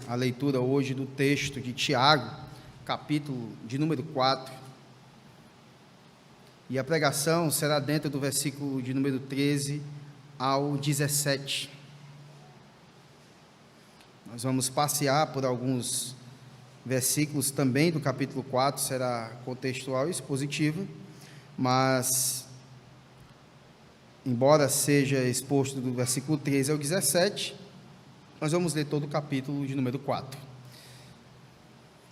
a leitura hoje do texto de Tiago, capítulo de número 4. E a pregação será dentro do versículo de número 13 ao 17. Nós vamos passear por alguns versículos também do capítulo 4, será contextual e expositiva, mas, embora seja exposto do versículo 13 ao 17, nós vamos ler todo o capítulo de número 4.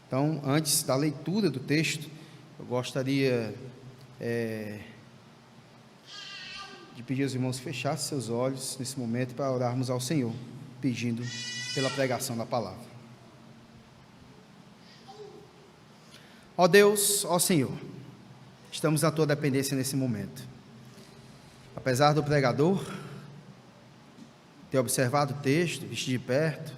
Então, antes da leitura do texto, eu gostaria de pedir aos irmãos que fechassem seus olhos nesse momento para orarmos ao Senhor, pedindo pela pregação da palavra. Ó Deus, ó Senhor, estamos na tua dependência nesse momento. Apesar do pregador ter observado o texto, visto de perto,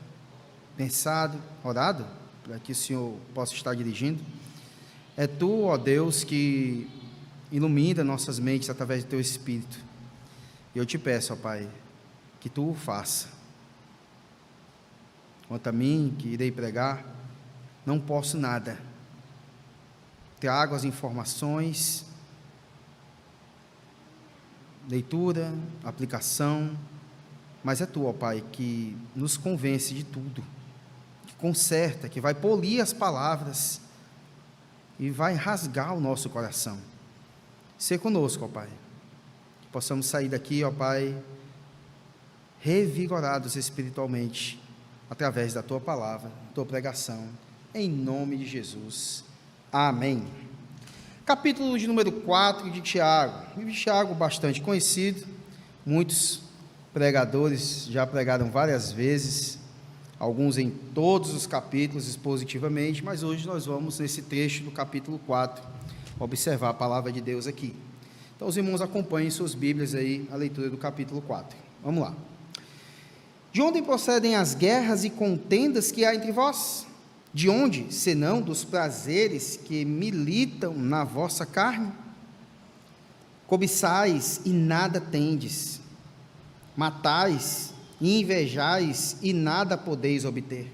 pensado, orado, para que o Senhor possa estar dirigindo, é tu, ó Deus, que ilumina nossas mentes através do teu Espírito. E eu te peço, ó Pai, que tu o faça. Quanto a mim, que irei pregar, não posso nada. Trago as informações, leitura, aplicação, mas é tu, ó Pai, que nos convence de tudo, que conserta, que vai polir as palavras e vai rasgar o nosso coração. Sê conosco, ó Pai, que possamos sair daqui, ó Pai, revigorados espiritualmente, através da tua palavra, tua pregação, em nome de Jesus. Amém. Capítulo de número 4 de Tiago. Livro de Tiago bastante conhecido, muitos pregadores já pregaram várias vezes, alguns em todos os capítulos expositivamente, mas hoje nós vamos nesse trecho do capítulo 4, observar a palavra de Deus aqui. Então os irmãos acompanhem suas Bíblias aí, a leitura do capítulo 4. Vamos lá. De onde procedem as guerras e contendas que há entre vós? De onde, senão dos prazeres que militam na vossa carne? Cobiçais e nada tendes, matais e invejais e nada podeis obter.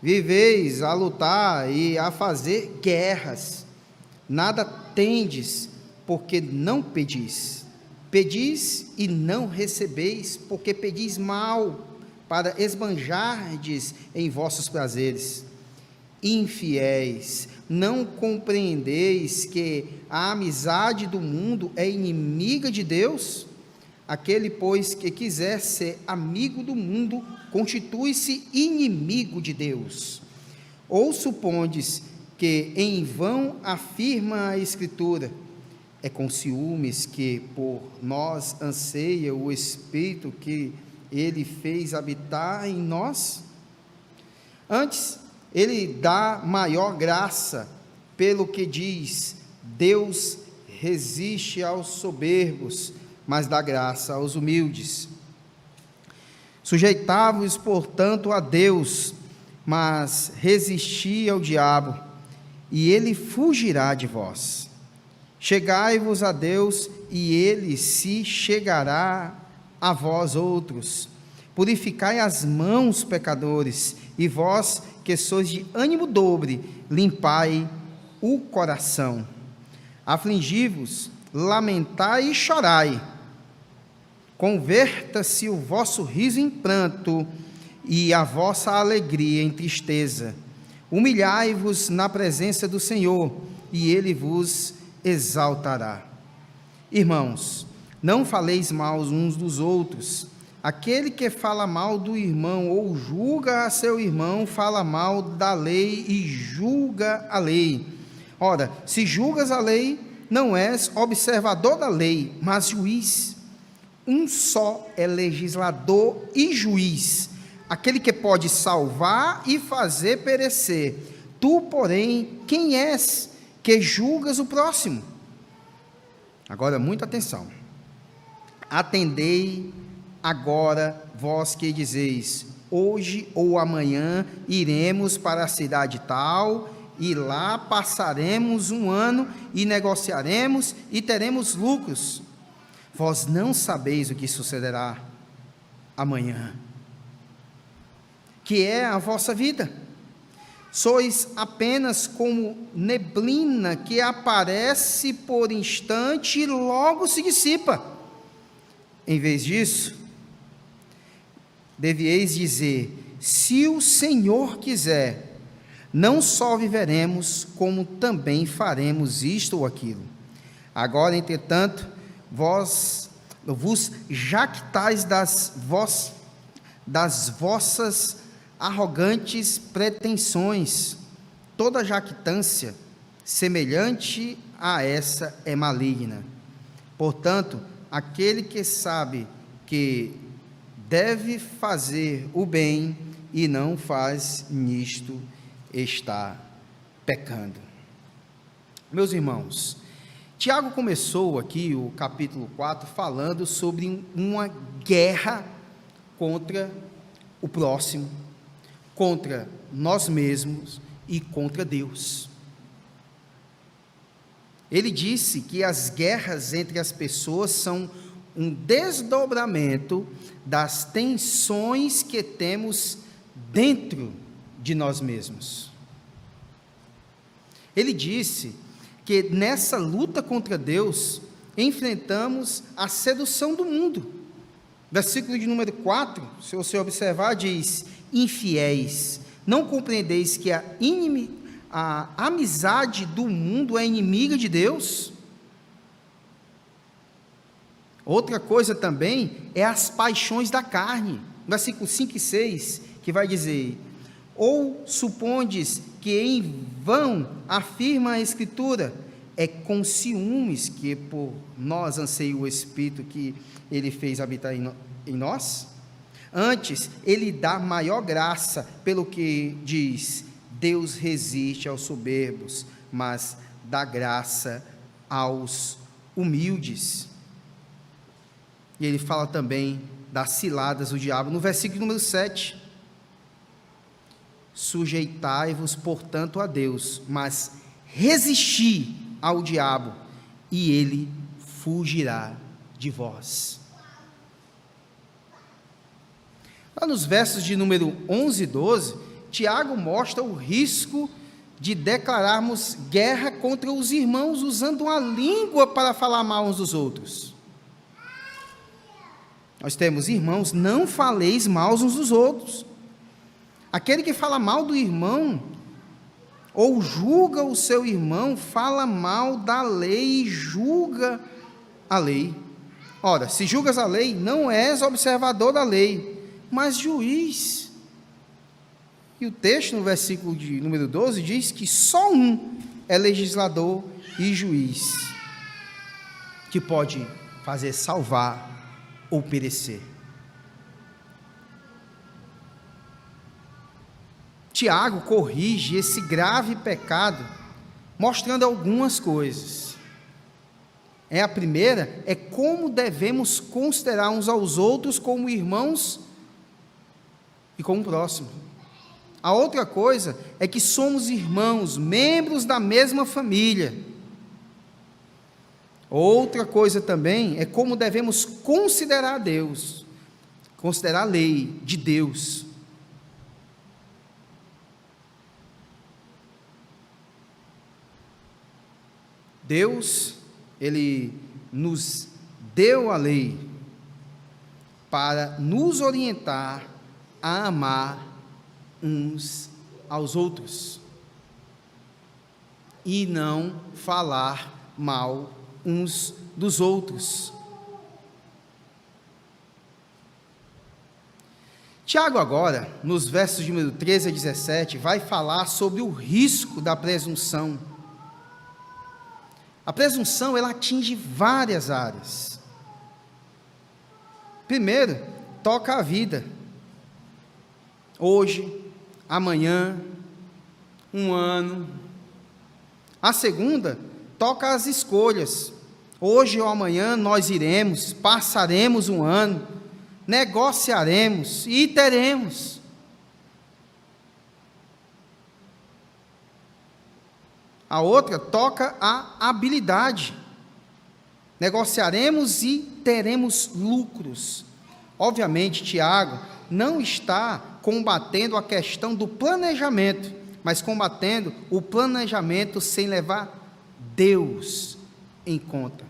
Viveis a lutar e a fazer guerras, nada tendes, porque não pedis. Pedis e não recebeis, porque pedis mal, para esbanjardes em vossos prazeres. Infiéis, não compreendeis que a amizade do mundo é inimiga de Deus? Aquele, pois, que quiser ser amigo do mundo, constitui-se inimigo de Deus. Ou supondes que em vão afirma a Escritura: é com ciúmes que por nós anseia o Espírito que ele fez habitar em nós? Antes, ele dá maior graça, pelo que diz: Deus resiste aos soberbos, mas dá graça aos humildes. Sujeitai-vos, portanto, a Deus, mas resisti ao diabo, e ele fugirá de vós. Chegai-vos a Deus, e ele se chegará a vós outros. Purificai as mãos, pecadores, e vós que sois de ânimo dobre, limpai o coração. Afligi-vos, lamentai e chorai. Converta-se o vosso riso em pranto e a vossa alegria em tristeza. Humilhai-vos na presença do Senhor, e ele vos exaltará. Irmãos, não faleis mal uns dos outros. Aquele que fala mal do irmão ou julga a seu irmão, fala mal da lei e julga a lei. Ora, se julgas a lei, não és observador da lei, mas juiz. Um só é legislador e juiz, aquele que pode salvar e fazer perecer. Tu, porém, quem és que julgas o próximo? Agora, muita atenção. Atendei agora, vós que dizeis: hoje ou amanhã iremos para a cidade tal, e lá passaremos um ano, e negociaremos, e teremos lucros. Vós não sabeis o que sucederá amanhã. Que que é a vossa vida. Sois apenas como neblina que aparece por instante e logo se dissipa. Em vez disso, devieis dizer: se o Senhor quiser, não só viveremos, como também faremos isto ou aquilo. Agora, entretanto, vós vos jactais das vossas arrogantes pretensões. Toda jactância semelhante a essa é maligna. Portanto, aquele que sabe que deve fazer o bem e não faz, nisto está pecando. Meus irmãos, Tiago começou aqui o capítulo 4 falando sobre uma guerra contra o próximo, contra nós mesmos e contra Deus. Ele disse que as guerras entre as pessoas são um desdobramento das tensões que temos dentro de nós mesmos. Ele disse que nessa luta contra Deus, enfrentamos a sedução do mundo. Versículo de número 4, se você observar, diz: infiéis, não compreendeis que a amizade do mundo é inimiga de Deus? Outra coisa também é as paixões da carne. Versículo 5 e 6, que vai dizer: ou supondes que em vão afirma a Escritura, é com ciúmes que por nós anseia o Espírito que Ele fez habitar em nós? Antes, Ele dá maior graça, pelo que diz: Deus resiste aos soberbos, mas dá graça aos humildes. E ele fala também das ciladas do diabo, no versículo número 7. Sujeitai-vos, portanto, a Deus, mas resisti ao diabo, e ele fugirá de vós. Lá nos versos de número 11 e 12, Tiago mostra o risco de declararmos guerra contra os irmãos, usando a língua para falar mal uns dos outros. Nós temos: irmãos, não faleis mal uns dos outros. Aquele que fala mal do irmão, ou julga o seu irmão, fala mal da lei e julga a lei. Ora, se julgas a lei, não és observador da lei, mas juiz. E o texto, no versículo de número 12, diz que só um é legislador e juiz, que pode fazer salvar ou perecer. Tiago corrige esse grave pecado, mostrando algumas coisas. A primeira é como devemos considerar uns aos outros como irmãos e como próximo. A outra coisa é que somos irmãos, membros da mesma família. Outra coisa também é como devemos considerar Deus, considerar a lei de Deus. Deus, Ele nos deu a lei para nos orientar a amar uns aos outros e não falar mal uns dos outros. Tiago agora, nos versos de número 13 a 17, vai falar sobre o risco da presunção. A presunção, ela atinge várias áreas. Primeiro, toca a vida. Hoje, amanhã, um ano. A segunda, toca as escolhas. Hoje ou amanhã nós iremos, passaremos um ano, negociaremos e teremos. A outra toca a habilidade. Negociaremos e teremos lucros. Obviamente, Tiago não está combatendo a questão do planejamento, mas combatendo o planejamento sem levar Deus em conta.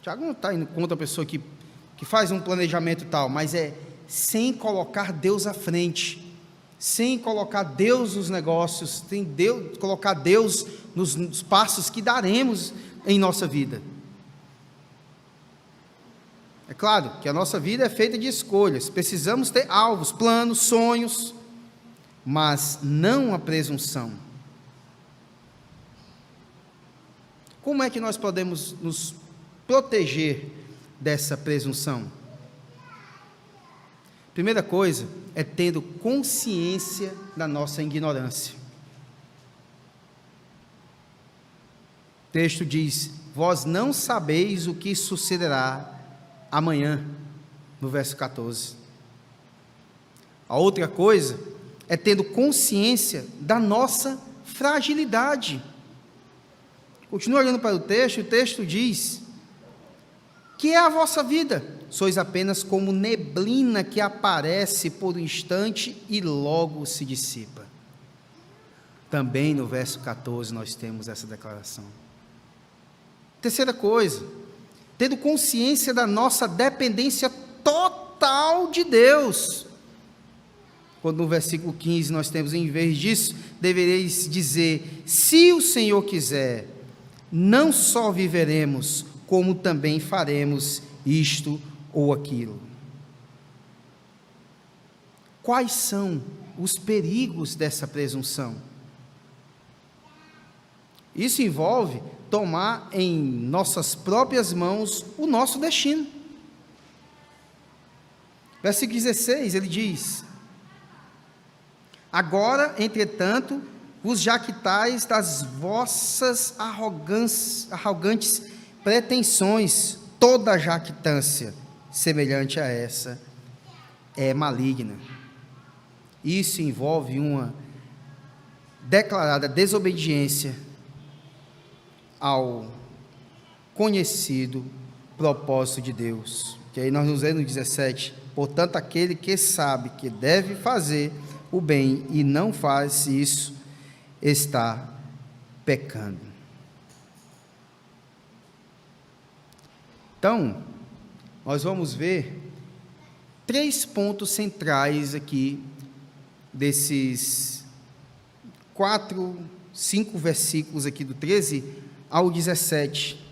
Tiago não está indo contra a pessoa que faz um planejamento tal, mas é sem colocar Deus à frente, sem colocar Deus nos negócios, sem colocar Deus nos passos que daremos em nossa vida. É claro que a nossa vida é feita de escolhas, precisamos ter alvos, planos, sonhos, mas não a presunção. Como é que nós podemos nos proteger dessa presunção? Primeira coisa é tendo consciência da nossa ignorância. O texto diz: vós não sabeis o que sucederá amanhã, no verso 14. A outra coisa é tendo consciência da nossa fragilidade. Continua olhando para o texto diz: que é a vossa vida? Sois apenas como neblina que aparece por um instante e logo se dissipa. Também no verso 14 nós temos essa declaração. Terceira coisa, tendo consciência da nossa dependência total de Deus. Quando no versículo 15 nós temos: em vez disso, devereis dizer: se o Senhor quiser, não só viveremos, como também faremos isto ou aquilo. Quais são os perigos dessa presunção? Isso envolve tomar em nossas próprias mãos o nosso destino. Versículo 16, ele diz: agora, entretanto, vos jactais das vossas arrogantes pretensões. Toda jactância semelhante a essa é maligna. Isso envolve uma declarada desobediência ao conhecido propósito de Deus. Que aí nós nos lemos no 17: portanto, aquele que sabe que deve fazer o bem e não faz isso, está pecando. Então, nós vamos ver 3 pontos centrais aqui, desses 5 versículos aqui do 13 ao 17.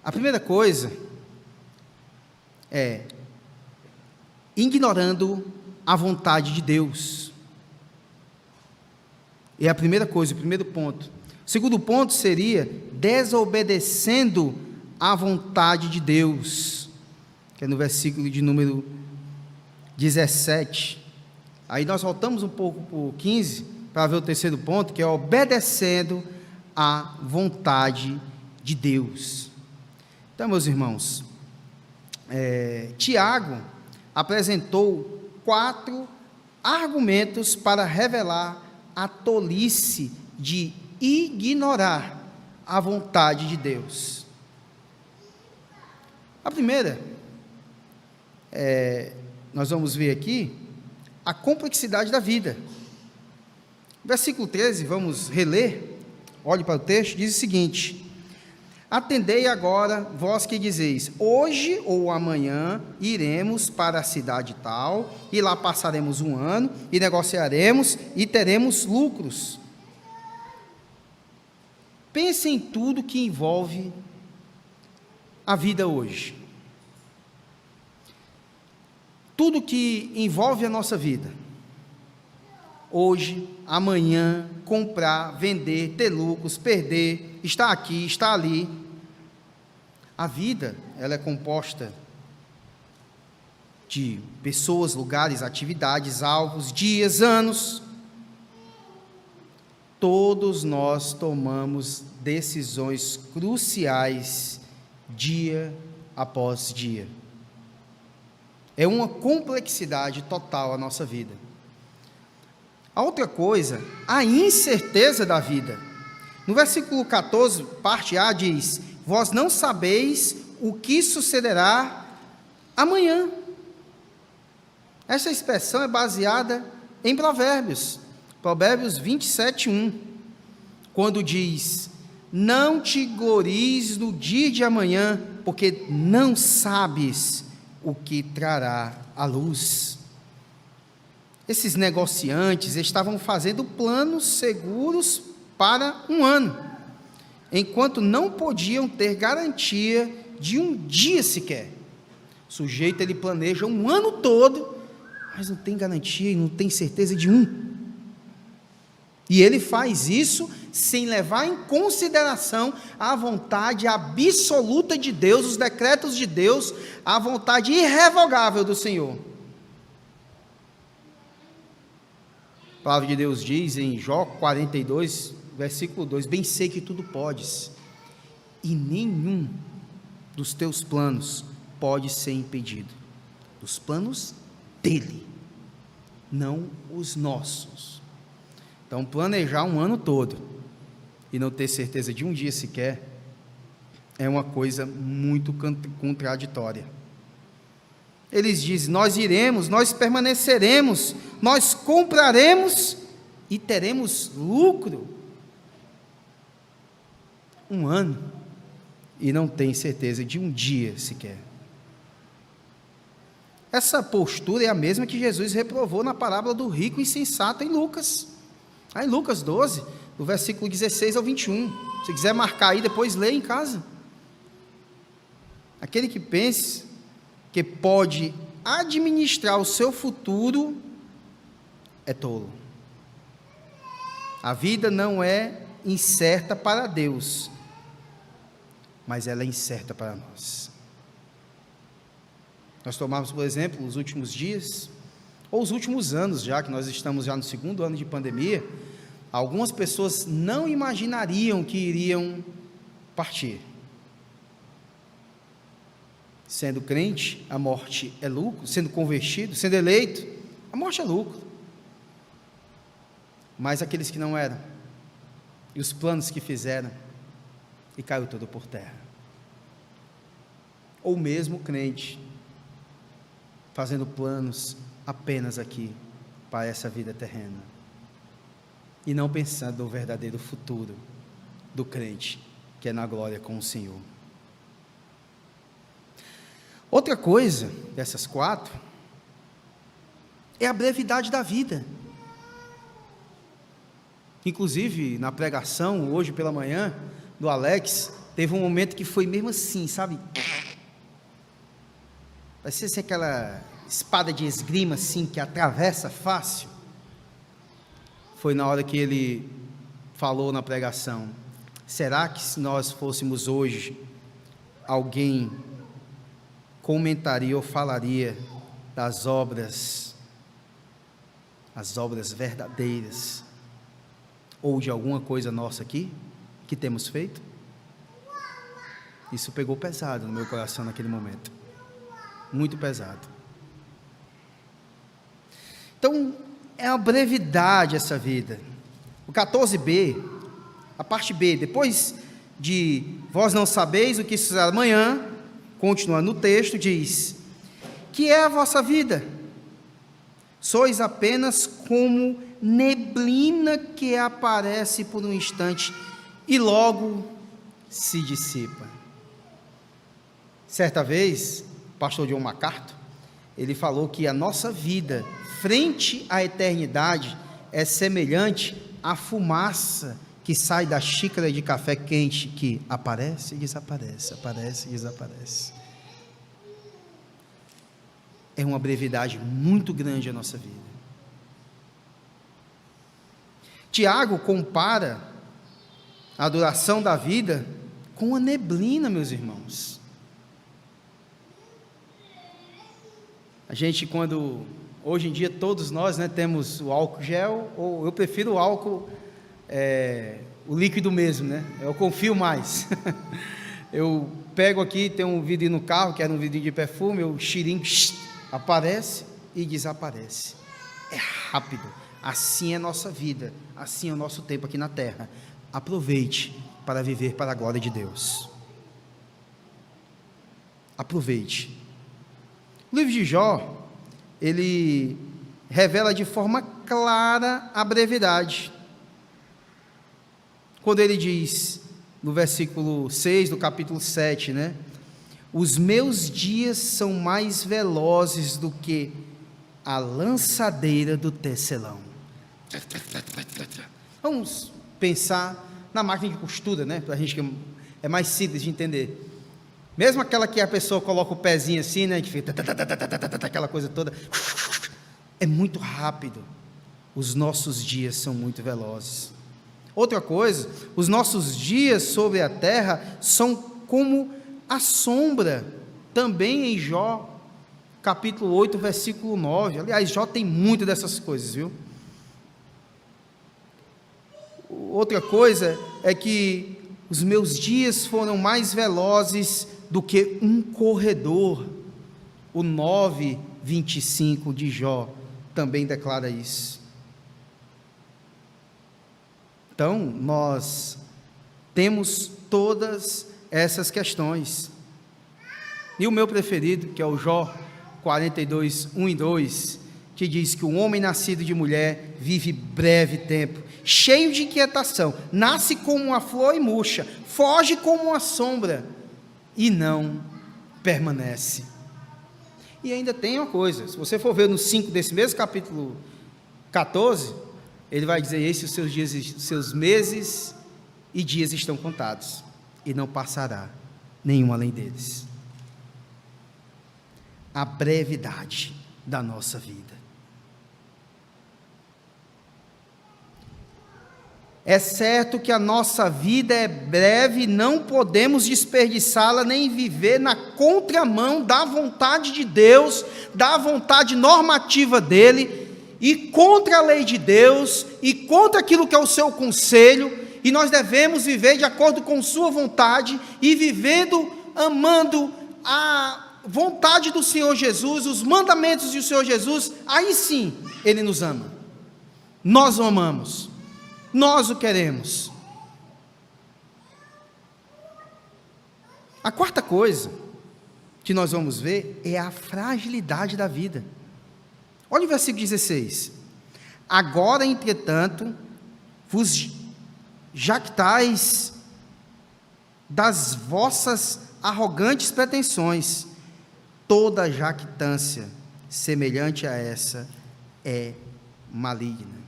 A primeira coisa é ignorando a vontade de Deus. É a primeira coisa, o primeiro ponto. O segundo ponto seria desobedecendo a vontade de Deus, que é no versículo de número 17. Aí nós voltamos um pouco para o 15, para ver o terceiro ponto, que é obedecendo a vontade de Deus. Então, meus irmãos, Tiago apresentou 4 argumentos para revelar a tolice de ignorar a vontade de Deus. A primeira, nós vamos ver aqui, a complexidade da vida. Versículo 13, vamos reler, olhe para o texto, diz o seguinte: atendei agora, vós que dizeis, hoje ou amanhã iremos para a cidade tal, e lá passaremos um ano, e negociaremos, e teremos lucros. Pense em tudo que envolve a vida hoje. Tudo que envolve a nossa vida. Hoje, amanhã, comprar, vender, ter lucros, perder, estar aqui, estar ali. A vida, ela é composta de pessoas, lugares, atividades, alvos, dias, anos. Todos nós tomamos decisões cruciais dia após dia. É uma complexidade total a nossa vida. A outra coisa, a incerteza da vida. No versículo 14, parte A, diz: vós não sabeis o que sucederá amanhã. Essa expressão é baseada em Provérbios 27:1, quando diz: não te glories no dia de amanhã, porque não sabes o que trará a luz. Esses negociantes estavam fazendo planos seguros para um ano, enquanto não podiam ter garantia de um dia sequer. O sujeito, ele planeja um ano todo, mas não tem garantia e não tem certeza de um. E ele faz isso sem levar em consideração a vontade absoluta de Deus, os decretos de Deus, a vontade irrevogável do Senhor. A palavra de Deus diz em Jó 42, versículo 2: bem sei que tudo podes, e nenhum dos teus planos pode ser impedido. Os planos dele, não os nossos. Então, planejar um ano todo e não ter certeza de um dia sequer é uma coisa muito contraditória. Eles dizem: nós iremos, nós permaneceremos, nós compraremos e teremos lucro. Um ano e não tem certeza de um dia sequer. Essa postura é a mesma que Jesus reprovou na parábola do rico insensato em Lucas. Aí em Lucas 12, do versículo 16 ao 21. Se quiser marcar aí, depois lê em casa. Aquele que pense que pode administrar o seu futuro é tolo. A vida não é incerta para Deus, mas ela é incerta para nós. Nós tomamos, por exemplo, os últimos dias, ou os últimos anos, já que nós estamos já no 2º ano de pandemia, algumas pessoas não imaginariam que iriam partir. Sendo crente, a morte é lucro. Sendo convertido, sendo eleito, a morte é lucro. Mas aqueles que não eram, e os planos que fizeram, e caiu tudo por terra. Ou mesmo crente, fazendo planos apenas aqui, para essa vida terrena, e não pensando no verdadeiro futuro do crente, que é na glória com o Senhor. Outra coisa dessas 4 é a brevidade da vida. Inclusive, na pregação, hoje pela manhã, do Alex, teve um momento que foi mesmo assim, sabe? Parecia ser aquela espada de esgrima assim, que atravessa fácil. Foi na hora que ele falou na pregação: será que se nós fôssemos hoje, alguém comentaria ou falaria das obras, as obras verdadeiras, ou de alguma coisa nossa aqui, que temos feito? Isso pegou pesado no meu coração naquele momento, muito pesado. Então, é uma brevidade essa vida. O 14b, a parte B, depois de vós não sabeis o que será amanhã, continuando no texto, diz: que é a vossa vida? Sois apenas como neblina que aparece por um instante e logo se dissipa. Certa vez, o pastor John MacArthur, ele falou que a nossa vida, frente à eternidade, é semelhante à fumaça que sai da xícara de café quente, que aparece e desaparece, aparece e desaparece. É uma brevidade muito grande a nossa vida. Tiago compara a duração da vida com a neblina, meus irmãos. A gente, hoje em dia todos nós, temos o álcool gel, ou eu prefiro o álcool, o líquido mesmo, eu confio mais. Eu pego aqui, tem um vidrinho no carro, que era um vidrinho de perfume, o cheirinho aparece e desaparece. É rápido. Assim é a nossa vida, assim é o nosso tempo aqui na terra. Aproveite para viver para a glória de Deus. Aproveite. O livro de Jó ele revela de forma clara a brevidade. Quando ele diz, no versículo 6 do capítulo 7, né? Os meus dias são mais velozes do que a lançadeira do tecelão. Vamos pensar na máquina de costura, né? Para a gente que é mais simples de entender. Mesmo aquela que a pessoa coloca o pezinho assim, né? Que fica aquela coisa toda. É muito rápido. Os nossos dias são muito velozes. Outra coisa, os nossos dias sobre a terra são como a sombra, também em Jó, capítulo 8, versículo 9. Aliás, Jó tem muito dessas coisas, viu? Outra coisa é que os meus dias foram mais velozes do que um corredor. O 9:25 de Jó também declara isso. Então, nós temos todas essas questões. E o meu preferido, que é o Jó 42, 1 e 2, que diz que o homem nascido de mulher vive breve tempo, cheio de inquietação, nasce como uma flor e murcha, foge como uma sombra e não permanece. E ainda tem uma coisa, se você for ver no 5 desse mesmo capítulo 14, ele vai dizer: esses os seus dias, seus meses e dias estão contados, e não passará nenhum além deles. A brevidade da nossa vida. É certo que a nossa vida é breve, não podemos desperdiçá-la nem viver na contramão da vontade de Deus, da vontade normativa dele, e contra a lei de Deus, e contra aquilo que é o seu conselho, e nós devemos viver de acordo com sua vontade, e vivendo, amando a vontade do Senhor Jesus, os mandamentos do Senhor Jesus. Aí sim, Ele nos ama, nós o amamos, nós o queremos. A quarta coisa que nós vamos ver é a fragilidade da vida. Olha o versículo 16: agora, entretanto, vos jactais das vossas arrogantes pretensões. Toda jactância semelhante a essa é maligna.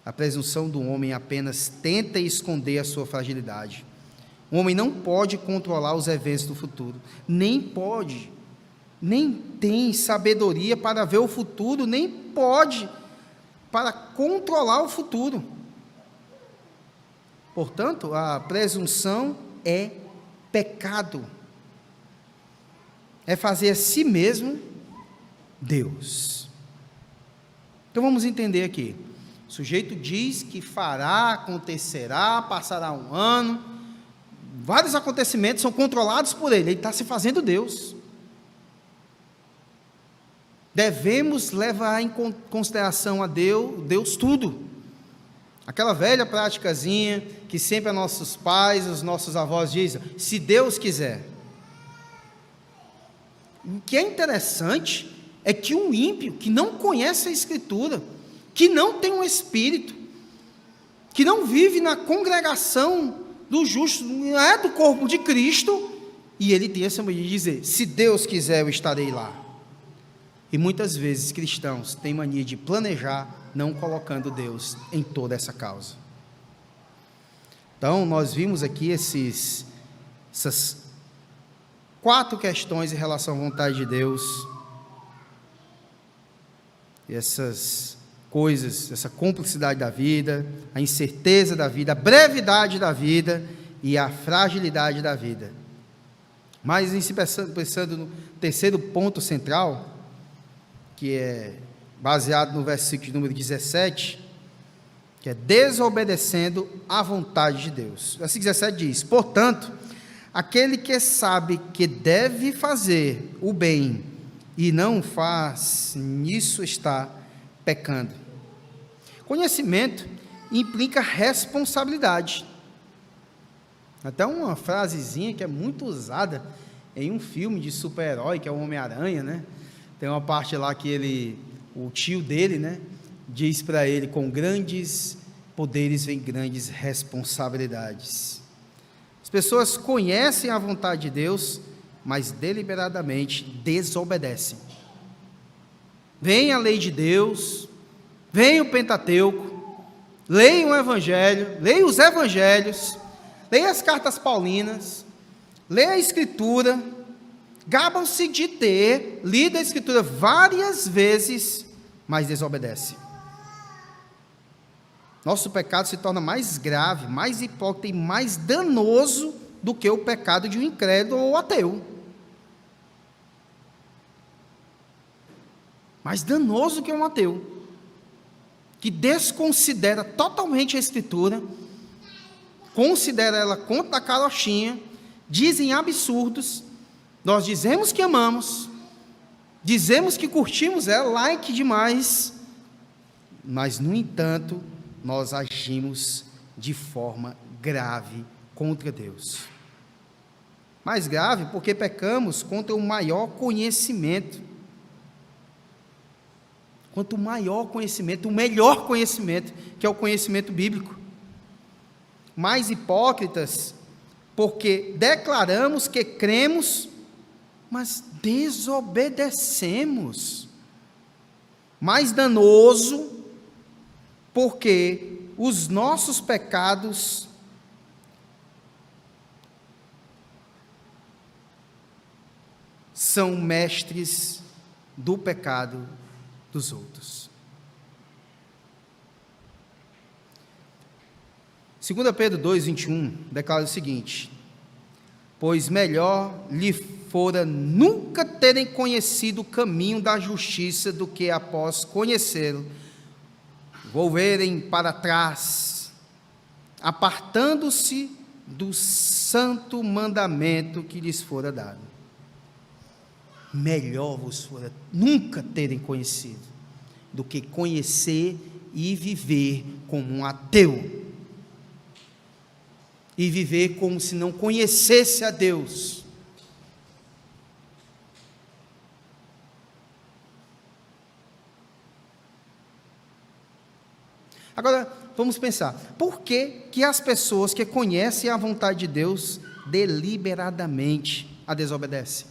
A presunção do homem apenas tenta esconder a sua fragilidade. O homem não pode controlar os eventos do futuro, nem tem sabedoria para ver o futuro, nem pode para controlar o futuro. Portanto, a presunção é pecado, é fazer a si mesmo Deus. Então vamos entender aqui. O sujeito diz que fará, acontecerá, passará um ano, vários acontecimentos são controlados por ele está se fazendo Deus. Devemos levar em consideração a Deus tudo. Aquela velha praticazinha que sempre os nossos pais, os nossos avós dizem: se Deus quiser. O que é interessante é que um ímpio que não conhece a Escritura, que não tem um espírito, que não vive na congregação do justo, não é do corpo de Cristo, e ele tem essa mania de dizer: se Deus quiser, eu estarei lá. E muitas vezes cristãos têm mania de planejar, não colocando Deus em toda essa causa. Então, nós vimos aqui essas 4 questões em relação à vontade de Deus, essas coisas, essa complexidade da vida, a incerteza da vida, a brevidade da vida e a fragilidade da vida. Mas, em si, pensando no terceiro ponto central, que é baseado no versículo de número 17, que é desobedecendo à vontade de Deus. O versículo 17 diz: portanto, aquele que sabe que deve fazer o bem e não faz, nisso está pecando. Conhecimento implica responsabilidade. Até uma frasezinha que é muito usada, em um filme de super-herói, que é o Homem-Aranha, né? Tem uma parte lá que o tio dele, né, diz para ele: com grandes poderes vem grandes responsabilidades. As pessoas conhecem a vontade de Deus, mas deliberadamente desobedecem. Vem a lei de Deus, vem o Pentateuco, leia o Evangelho, leia os Evangelhos, leia as cartas paulinas, leia a Escritura, gabam-se de ter lido a Escritura várias vezes, mas desobedece. Nosso pecado se torna mais grave, mais hipócrita e mais danoso do que o pecado de um incrédulo ou ateu. Mais danoso do que um ateu, que desconsidera totalmente a Escritura, considera ela conta da carochinha, dizem absurdos. Nós dizemos que amamos, dizemos que curtimos ela, like demais, mas, no entanto, nós agimos de forma grave contra Deus. Mais grave porque pecamos contra o maior conhecimento. Quanto maior conhecimento, o melhor conhecimento, que é o conhecimento bíblico. Mais hipócritas, porque declaramos que cremos, mas desobedecemos. Mais danoso, porque os nossos pecados são mestres do pecado dos outros. 2 Pedro 2,21 declara o seguinte: pois melhor lhe fora nunca terem conhecido o caminho da justiça do que, após conhecê-lo, volverem para trás, apartando-se do santo mandamento que lhes fora dado. Melhor vos fora nunca terem conhecido, do que conhecer e viver como um ateu, e viver como se não conhecesse a Deus. Agora, vamos pensar, por que as pessoas que conhecem a vontade de Deus, deliberadamente a desobedecem?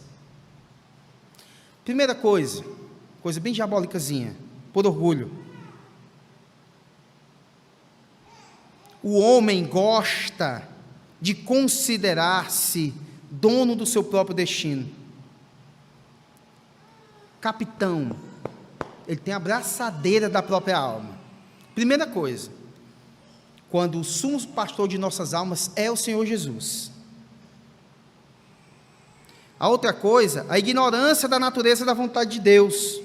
Primeira coisa bem diabólicazinha, por orgulho. O homem gosta de considerar-se dono do seu próprio destino. Capitão, ele tem a braçadeira da própria alma. Primeira coisa, quando o sumo pastor de nossas almas é o Senhor Jesus. A outra coisa, a ignorância da natureza da vontade de Deus.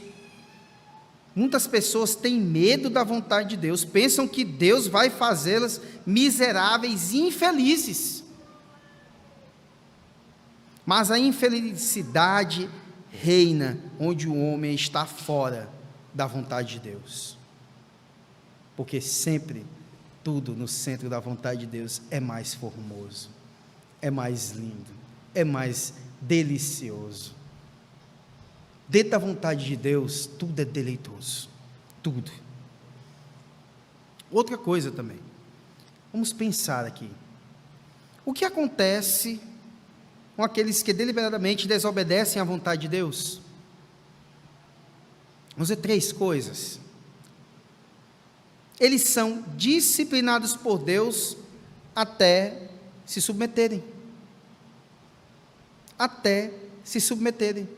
Muitas pessoas têm medo da vontade de Deus, pensam que Deus vai fazê-las miseráveis e infelizes. Mas a infelicidade reina onde o homem está fora da vontade de Deus. Porque sempre tudo no centro da vontade de Deus é mais formoso, é mais lindo, é mais delicioso. Dentro da vontade de Deus, tudo é deleitoso, tudo. Outra coisa também, vamos pensar aqui, o que acontece com aqueles que deliberadamente desobedecem à vontade de Deus? Vamos ver 3 coisas. Eles são disciplinados por Deus até se submeterem. Até se submeterem.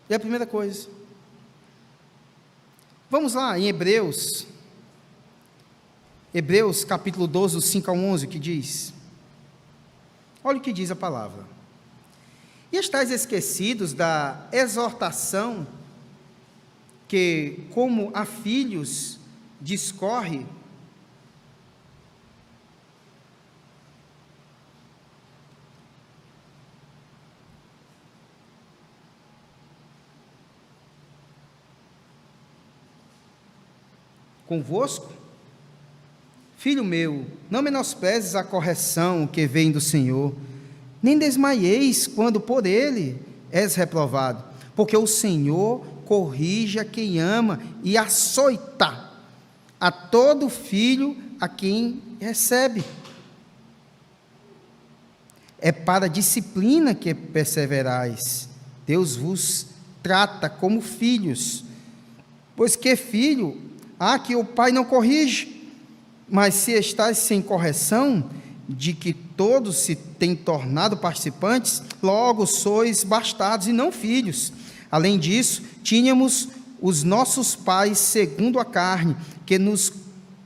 É a primeira coisa. Vamos lá em Hebreus capítulo 12, 5 a 11, que diz: olha o que diz a palavra: e estáis esquecidos da exortação que, como a filhos, discorre convosco? Filho meu, não menosprezes a correção que vem do Senhor, nem desmaieis quando por ele és reprovado, porque o Senhor corrige a quem ama e açoita a todo filho a quem recebe. É para a disciplina que perseverais. Deus vos trata como filhos. Pois que filho há que o pai não corrige? Mas se estáis sem correção, de que todos se têm tornado participantes, logo sois bastardos e não filhos. Além disso, tínhamos os nossos pais segundo a carne, que nos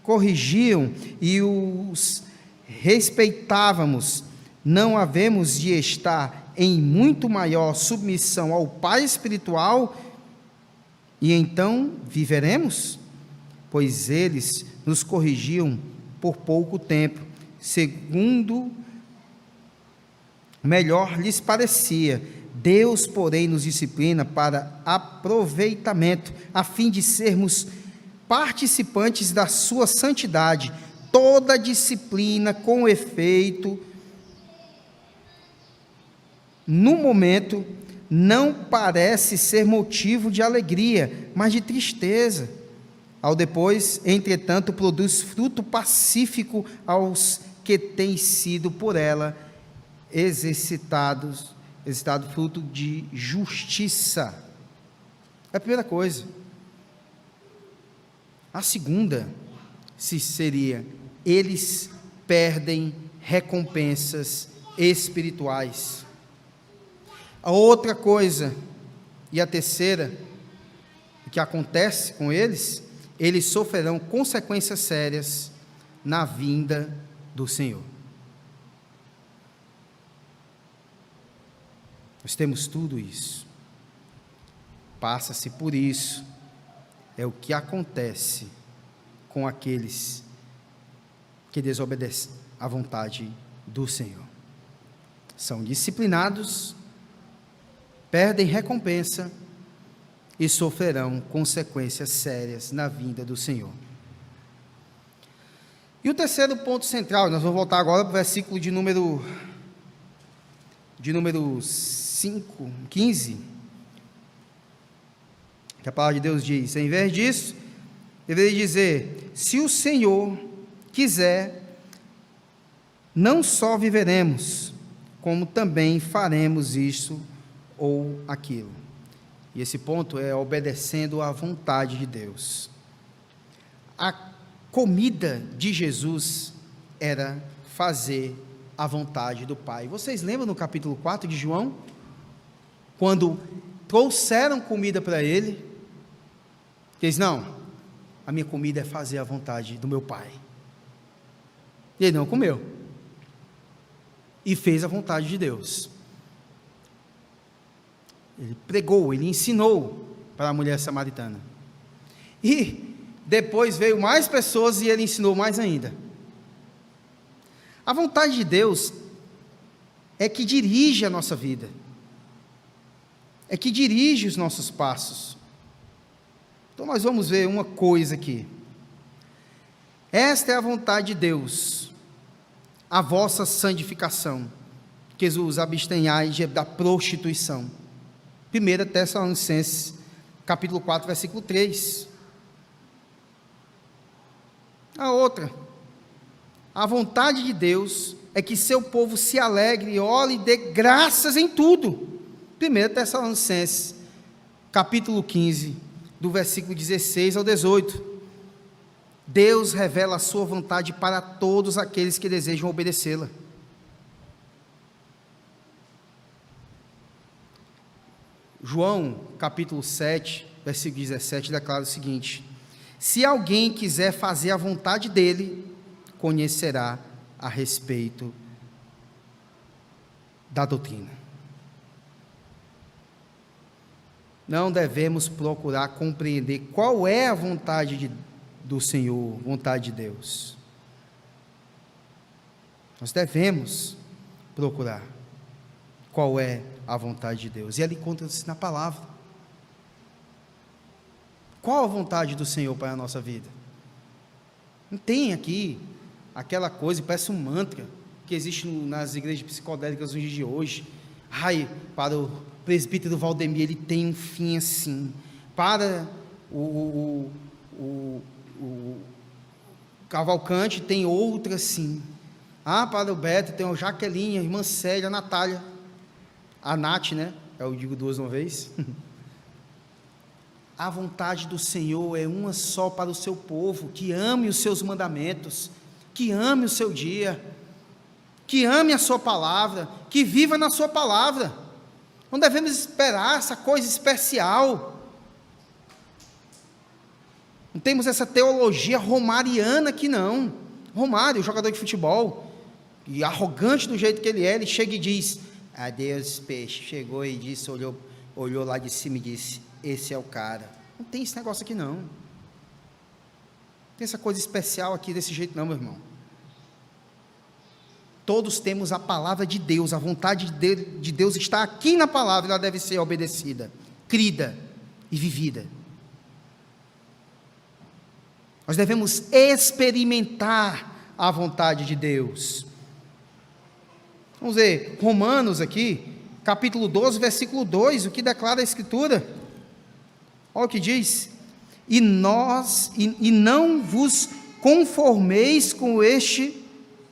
corrigiam e os respeitávamos. Não havemos de estar em muito maior submissão ao Pai espiritual, e então viveremos? Pois eles nos corrigiam por pouco tempo, segundo melhor lhes parecia. Deus, porém, nos disciplina para aproveitamento, a fim de sermos participantes da sua santidade. Toda disciplina, com efeito, no momento, não parece ser motivo de alegria, mas de tristeza. Ao depois, entretanto, produz fruto pacífico aos que têm sido por ela exercitado fruto de justiça. É a primeira coisa. A segunda seria: eles perdem recompensas espirituais. A outra coisa, e a terceira, que acontece com eles, eles sofrerão consequências sérias na vinda do Senhor. Nós temos tudo isso, passa-se por isso, é o que acontece com aqueles que desobedecem à vontade do Senhor. São disciplinados, perdem recompensa e sofrerão consequências sérias na vinda do Senhor. E o terceiro ponto central, nós vamos voltar agora para o versículo de número 15, que a palavra de Deus diz: em vez disso, deveria dizer: se o Senhor quiser, não só viveremos, como também faremos isso ou aquilo. E esse ponto é obedecendo à vontade de Deus. A comida de Jesus era fazer a vontade do Pai. Vocês lembram no capítulo 4 de João? Quando trouxeram comida para ele, ele disse: não, a minha comida é fazer a vontade do meu Pai. E ele não comeu, e fez a vontade de Deus. Ele pregou, ele ensinou para a mulher samaritana, e depois veio mais pessoas e ele ensinou mais ainda. A vontade de Deus é que dirige a nossa vida, é que dirige os nossos passos. Então nós vamos ver uma coisa aqui. Esta é a vontade de Deus, a vossa santificação, que vos abstenhais da prostituição. 1 Tessalonicenses, capítulo 4, versículo 3. A outra, a vontade de Deus é que seu povo se alegre, ore e dê graças em tudo. 1 Tessalonicenses, capítulo 15, do versículo 16 ao 18. Deus revela a sua vontade para todos aqueles que desejam obedecê-la. João, capítulo 7, versículo 17, declara o seguinte: se alguém quiser fazer a vontade dele, conhecerá a respeito da doutrina. Não devemos procurar compreender qual é a vontade do Senhor, vontade de Deus. Nós devemos procurar qual é a vontade de Deus, e ela encontra-se na palavra. Qual a vontade do Senhor para a nossa vida? Não tem aqui aquela coisa, parece um mantra, que existe nas igrejas psicodélicas nos dias de hoje. Ai, para o presbítero Valdemir, ele tem um fim assim. Para o Cavalcante tem outra assim. Para o Beto tem a Jaqueline, a irmã Célia, a Natália, a Nath, né? Eu digo duas uma vez. A vontade do Senhor é uma só para o seu povo, que ame os seus mandamentos, que ame o seu dia, que ame a sua palavra, que viva na sua palavra. Não devemos esperar essa coisa especial. Não temos essa teologia romariana aqui não. Romário, jogador de futebol, e arrogante do jeito que ele é, ele chega e diz: adeus peixe, chegou e disse, olhou lá de cima e disse: esse é o cara. Não tem esse negócio aqui não. Não tem essa coisa especial aqui desse jeito não, meu irmão. Todos temos a palavra de Deus, a vontade de Deus está aqui na palavra, ela deve ser obedecida, crida e vivida. Nós devemos experimentar a vontade de Deus. Vamos ver, Romanos aqui, capítulo 12, versículo 2, o que declara a Escritura? Olha o que diz: e não vos conformeis com este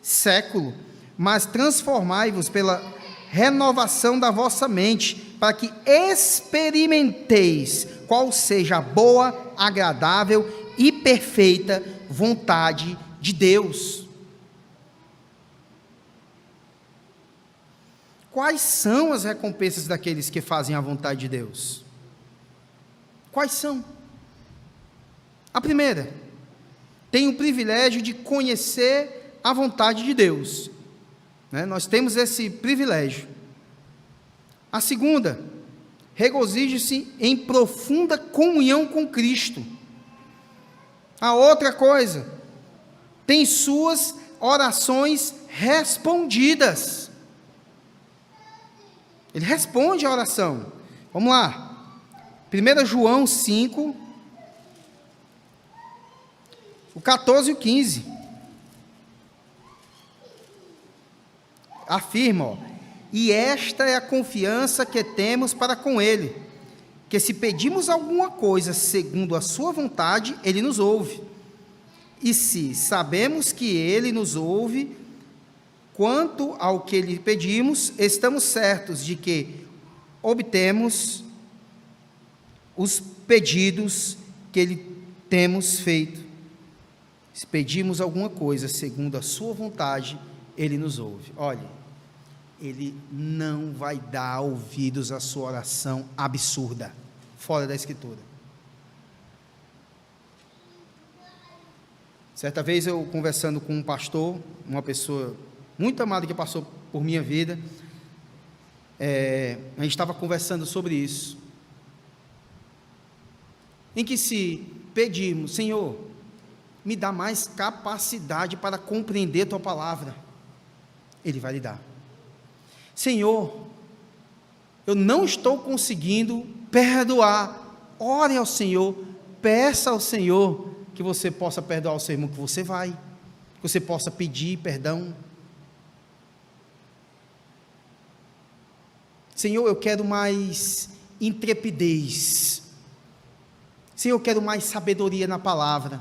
século, mas transformai-vos pela renovação da vossa mente, para que experimenteis qual seja a boa, agradável e perfeita vontade de Deus. Quais são as recompensas daqueles que fazem a vontade de Deus? Quais são? A primeira, tem o privilégio de conhecer a vontade de Deus, né? Nós temos esse privilégio. A segunda, regozije-se em profunda comunhão com Cristo. A outra coisa, tem suas orações respondidas. Ele responde a oração. Vamos lá, 1 João 5, o 14 e o 15, afirma, e esta é a confiança que temos para com Ele, que se pedimos alguma coisa segundo a sua vontade, Ele nos ouve. E se sabemos que Ele nos ouve, quanto ao que lhe pedimos, estamos certos de que obtemos os pedidos que lhe temos feito. Se pedimos alguma coisa segundo a sua vontade, Ele nos ouve. Olha, Ele não vai dar ouvidos à sua oração absurda, fora da Escritura. Certa vez eu conversando com um pastor, uma pessoa muito amada que passou por minha vida, a gente estava conversando sobre isso, em que se pedirmos, Senhor, me dá mais capacidade para compreender Tua palavra, Ele vai lhe dar. Senhor, eu não estou conseguindo perdoar, ore ao Senhor, peça ao Senhor que você possa perdoar o seu irmão, que você vai, que você possa pedir perdão. Senhor, eu quero mais intrepidez, Senhor, eu quero mais sabedoria na palavra,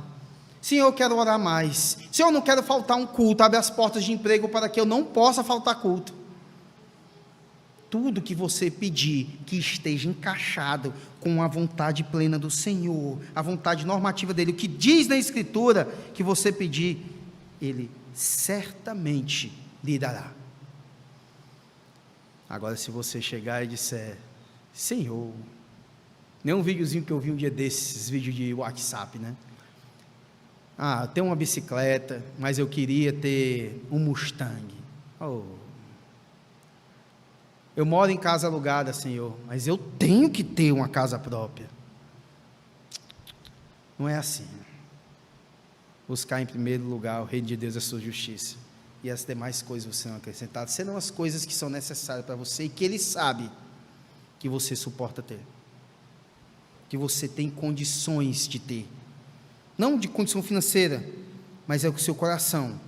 Senhor, eu quero orar mais, Senhor, eu não quero faltar um culto, abre as portas de emprego para que eu não possa faltar culto. Tudo que você pedir, que esteja encaixado com a vontade plena do Senhor, a vontade normativa dEle, o que diz na Escritura que você pedir, Ele certamente lhe dará. Agora, se você chegar e disser, Senhor, nem um videozinho que eu vi um dia desses, vídeos de WhatsApp, né? Eu tenho uma bicicleta, mas eu queria ter um Mustang. Eu moro em casa alugada, Senhor, mas eu tenho que ter uma casa própria. Não é assim. Buscar em primeiro lugar o reino de Deus e a sua justiça, e as demais coisas serão acrescentadas, serão as coisas que são necessárias para você, e que Ele sabe que você suporta ter, que você tem condições de ter, não de condição financeira, mas é o seu coração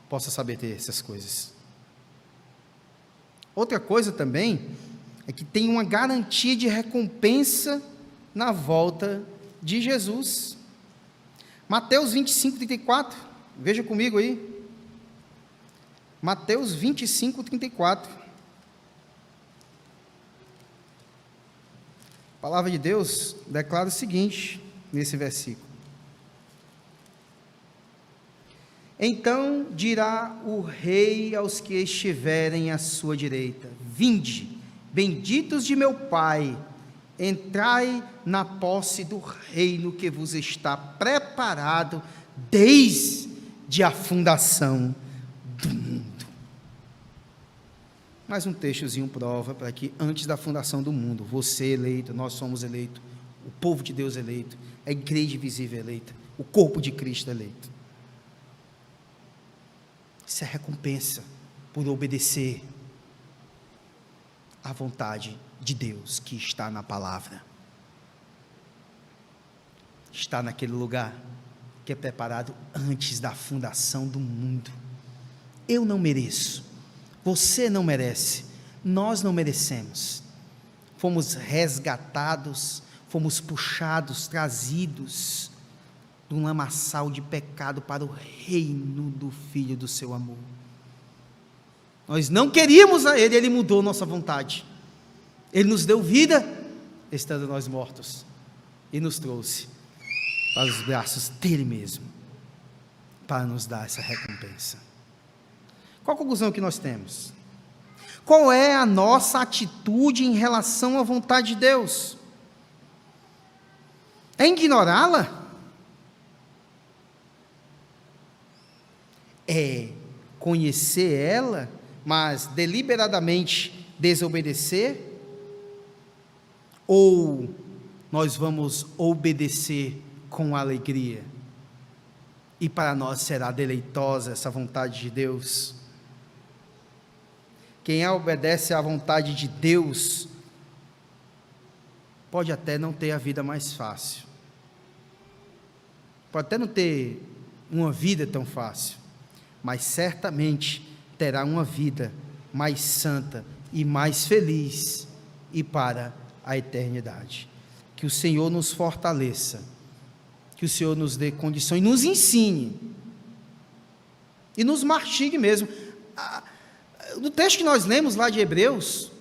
possa saber ter essas coisas. Outra coisa também é que tem uma garantia de recompensa na volta de Jesus. Mateus 25, 34, veja comigo aí. Mateus 25, 34. A palavra de Deus declara o seguinte, nesse versículo: então dirá o rei aos que estiverem à sua direita: vinde, benditos de meu Pai, entrai na posse do reino que vos está preparado desde a fundação do mundo. Mais um textozinho prova para que antes da fundação do mundo, você eleito, nós somos eleitos, o povo de Deus eleito, a igreja visível eleita, o corpo de Cristo eleito. Isso é recompensa por obedecer à vontade de Deus que está na palavra. Está naquele lugar que é preparado antes da fundação do mundo. Eu não mereço, você não merece, nós não merecemos. Fomos resgatados, fomos puxados, trazidos de um lamaçal de pecado para o reino do Filho do seu amor. Nós não queríamos a Ele, Ele mudou nossa vontade. Ele nos deu vida, estando nós mortos, e nos trouxe para os braços dEle mesmo, para nos dar essa recompensa. Qual a conclusão que nós temos? Qual é a nossa atitude em relação à vontade de Deus? É ignorá-la? É conhecer ela, mas deliberadamente desobedecer? Ou nós vamos obedecer com alegria? E para nós será deleitosa essa vontade de Deus? Quem obedece à vontade de Deus pode até não ter a vida mais fácil, pode até não ter uma vida tão fácil, mas certamente terá uma vida mais santa e mais feliz e para a eternidade. Que o Senhor nos fortaleça, que o Senhor nos dê condição e nos ensine e nos mastigue mesmo. No texto que nós lemos lá de Hebreus,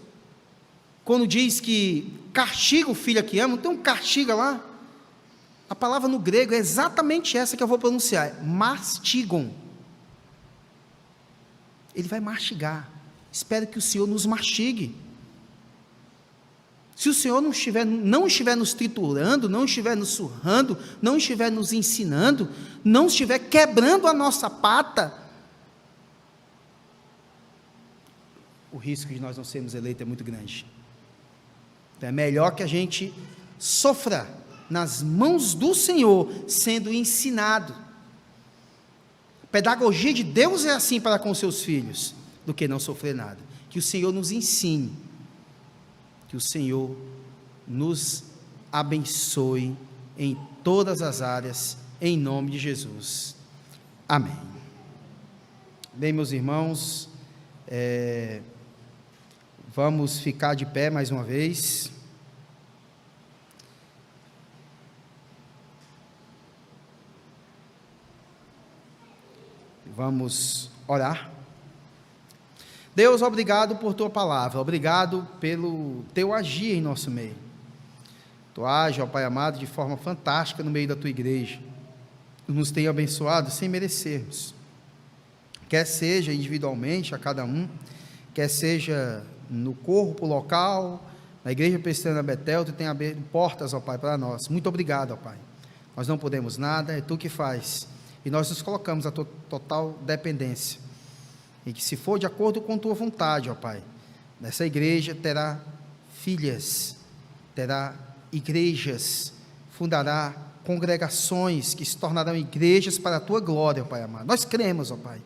quando diz que castiga o filho a que ama, tem um castiga lá, a palavra no grego é exatamente essa que eu vou pronunciar, mastigam. Ele vai mastigar. Espero que o Senhor nos mastigue. Se o Senhor não estiver nos triturando, não estiver nos surrando, não estiver nos ensinando, não estiver quebrando a nossa pata, o risco de nós não sermos eleitos é muito grande. Então é melhor que a gente sofra nas mãos do Senhor, sendo ensinado. A pedagogia de Deus é assim para com seus filhos, do que não sofrer nada. Que o Senhor nos ensine, que o Senhor nos abençoe em todas as áreas, em nome de Jesus. Amém. Bem, meus irmãos, vamos ficar de pé mais uma vez. Vamos orar. Deus, obrigado por tua palavra, obrigado pelo teu agir em nosso meio. Tu age, ó Pai amado, de forma fantástica no meio da tua igreja. Tu nos tem abençoado sem merecermos, quer seja individualmente a cada um, quer seja no corpo local, na igreja presbiteriana Betel. Tu tem aberto portas, ó Pai, para nós. Muito obrigado, ó Pai. Nós não podemos nada, é tu que faz, e nós nos colocamos a tua total dependência, e que se for de acordo com tua vontade, ó Pai, nessa igreja terá filhas, terá igrejas, fundará congregações que se tornarão igrejas para a tua glória, ó Pai amado. Nós cremos, ó Pai,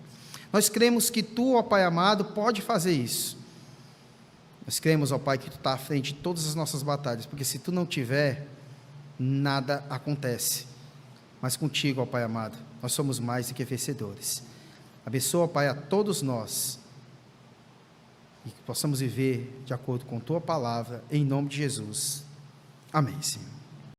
nós cremos que tu, ó Pai amado, pode fazer isso. Nós cremos, ó Pai, que tu está à frente de todas as nossas batalhas, porque se tu não tiver, nada acontece, mas contigo, ó Pai amado, nós somos mais do que vencedores. Abençoa, Pai, a todos nós, e que possamos viver de acordo com Tua palavra, em nome de Jesus. Amém, Senhor.